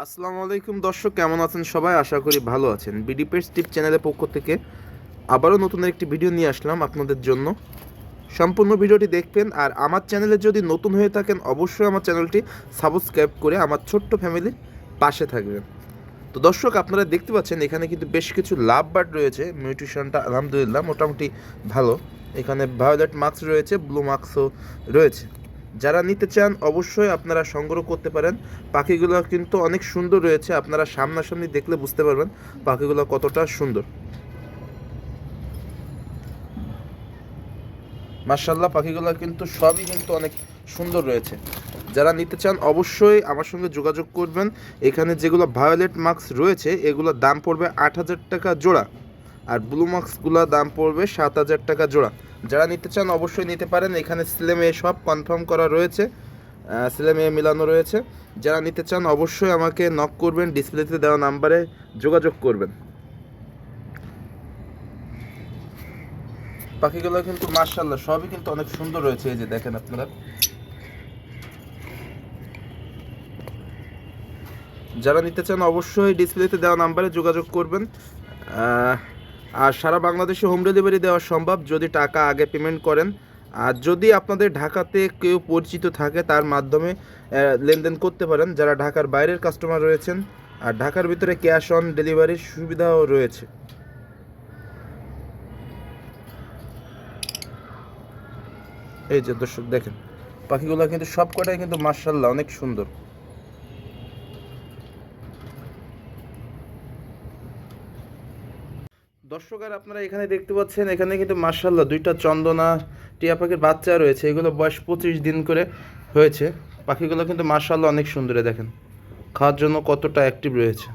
আসসালামু আলাইকুম দর্শক, কেমন আছেন সবাই? আশা করি ভালো আছেন। বিডি পেটস টিপ চ্যানেলের পক্ষ থেকে আবারও নতুন একটি ভিডিও নিয়ে আসলাম আপনাদের জন্য। সম্পূর্ণ ভিডিওটি দেখবেন, আর আমার চ্যানেলে যদি নতুন হয়ে থাকেন অবশ্যই আমার চ্যানেলটি সাবস্ক্রাইব করে আমার ছোট্ট ফ্যামিলির পাশে থাকবেন। তো দর্শক, আপনারা দেখতে পাচ্ছেন এখানে কিন্তু বেশ কিছু লাভ বার্ড রয়েছে। মিউটেশনটা আলহামদুলিল্লাহ মোটামুটি ভালো। এখানে ভায়োলেট মার্কস রয়েছে, ব্লু মার্কসও রয়েছে। যারা নিতে চান অবশ্যই আপনারা সংগ্রহ করতে পারেন। পাখিগুলো কিন্তু অনেক সুন্দর রয়েছে, আপনারা সামনাসামনি দেখলে বুঝতে পারবেন পাখিগুলো কতটা সুন্দর। মাশাআল্লাহ, পাখিগুলো কিন্তু সবই কিন্তু অনেক সুন্দর রয়েছে। যারা নিতে চান অবশ্যই আমার সঙ্গে যোগাযোগ করবেন। এখানে যেগুলো ভায়োলেট মার্কস রয়েছে এগুলোর দাম পড়বে 8,000 টাকা জোড়া, আর ব্লু মার্কসগুলোর দাম পড়বে 7,000 টাকা জোড়া। যারা নিতে চান অবশ্যই নিতে পারেন। এখানে ছেলে মেয়ে সব কনফার্ম করা রয়েছে, ছেলে মেয়ে মিলানো রয়েছে। যারা নিতে চান অবশ্যই আমাকে নক করবেন, ডিসপ্লেতে দেওয়া নাম্বারে যোগাযোগ করবেন। পাখিগুলো কিন্তু মাশাআল্লাহ সবই কিন্তু অনেক সুন্দর রয়েছে। এই যে দেখেন আপনারা, যারা নিতে চান অবশ্যই ডিসপ্লেতে দেওয়া নাম্বারে যোগাযোগ করবেন। আর সারা বাংলাদেশে হোম ডেলিভারি দেওয়া সম্ভব যদি টাকা আগে পেমেন্ট করেন। আর যদি আপনাদের ঢাকাতে কেউ পরিচিত থাকে তার মাধ্যমে লেনদেন করতে পারেন। যারা ঢাকার বাইরের কাস্টমার রয়েছেন, আর ঢাকার ভিতরে ক্যাশ অন ডেলিভারির সুবিধাও রয়েছে। এই যে দর্শক দেখেন, পাখিগুলো কিন্তু সব কটাই কিন্তু মাশাআল্লাহ অনেক সুন্দর। দর্শক, আর আপনারা এখানে দেখতে পাচ্ছেন এখানে কিন্তু মাশাআল্লাহ দুইটা চন্দনা টিয়া পাখির বাচ্চা রয়েছে। এগুলো বয়স 25 দিন করে হয়েছে। পাখিগুলো কিন্তু মাশাআল্লাহ অনেক সুন্দর। দেখেন খাওয়ার জন্য কতটা অ্যাক্টিভ রয়েছে।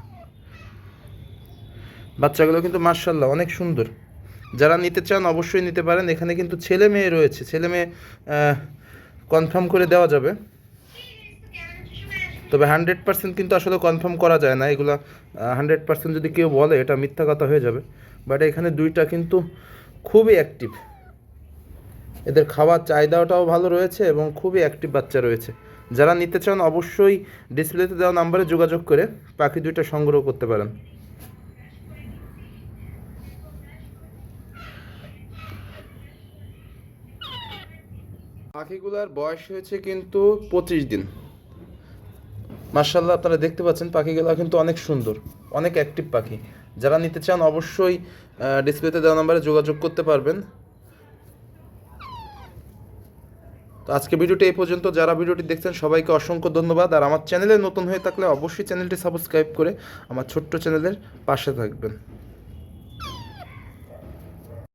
বাচ্চাগুলো কিন্তু মাশাআল্লাহ অনেক সুন্দর। যারা নিতে চান অবশ্যই নিতে পারেন। এখানে কিন্তু ছেলে মেয়ে রয়েছে, ছেলে মেয়ে কনফার্ম করে দেওয়া যাবে, তবে 100% কিন্তু আসলে কনফার্ম করা যায় না। এগুলো 100% যদি কেউ বলে এটা মিথ্যা কথা হয়ে যাবে। বাট এখানে দুইটা কিন্তু খুবই অ্যাক্টিভ, এদের খাওয়ার চাহিদাটাও ভালো রয়েছে এবং খুবই অ্যাক্টিভ বাচ্চা রয়েছে। যারা নিতে চান অবশ্যই ডিসপ্লেতে দেওয়া নাম্বারে যোগাযোগ করে পাখি দুইটা সংগ্রহ করতে পারেন। পাখিগুলোর বয়স হয়েছে কিন্তু 25 দিন। মাশাআল্লাহ, আপনারা দেখতে পাচ্ছেন পাখিগুলো কিন্তু অনেক সুন্দর, অনেক অ্যাক্টিভ পাখি। যারা নিতে চান অবশ্যই ডিসপ্লেতে দেওয়া নাম্বারে যোগাযোগ করতে পারবেন। তো আজকে ভিডিওটি এই পর্যন্ত। যারা ভিডিওটি দেখছেন সবাইকে অসংখ্য ধন্যবাদ। আর আমার চ্যানেলে নতুন হয়ে থাকলে অবশ্যই চ্যানেলটি সাবস্ক্রাইব করে আমার ছোট্ট চ্যানেলের পাশে থাকবেন।